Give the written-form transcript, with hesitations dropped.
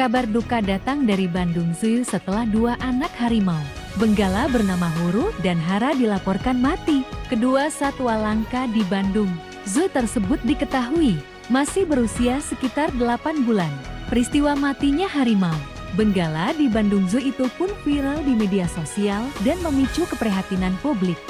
Kabar duka datang dari Bandung Zoo setelah dua anak harimau, benggala bernama Huru dan Hara dilaporkan mati. Kedua satwa langka di Bandung Zoo tersebut diketahui masih berusia sekitar 8 bulan. Peristiwa matinya harimau benggala di Bandung Zoo itu pun viral di media sosial dan memicu keprihatinan publik.